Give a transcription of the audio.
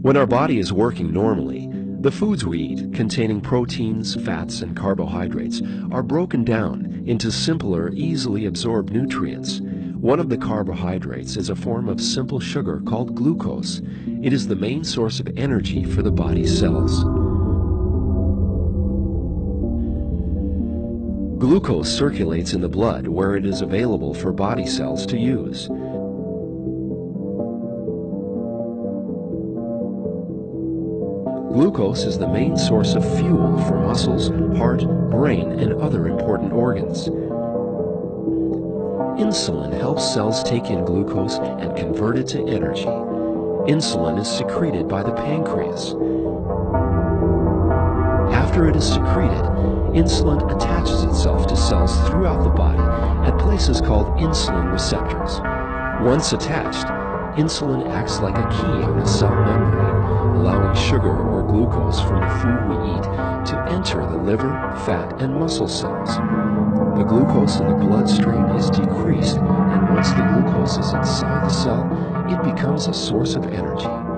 When our body is working normally, the foods we eat, containing proteins, fats, and carbohydrates, are broken down into simpler, easily absorbed nutrients. One of the carbohydrates is a form of simple sugar called glucose. It is the main source of energy for the body's cells. Glucose circulates in the blood where it is available for body cells to use. Glucose is the main source of fuel for muscles, heart, brain, and other important organs. Insulin helps cells take in glucose and convert it to energy. Insulin is secreted by the pancreas. After it is secreted, insulin attaches itself to cells throughout the body at places called insulin receptors. Once attached, insulin acts like a key on a cell membrane, allowing sugar or glucose from the food we eat to enter the liver, fat, and muscle cells. The glucose in the bloodstream is decreased, and once the glucose is inside the cell, it becomes a source of energy.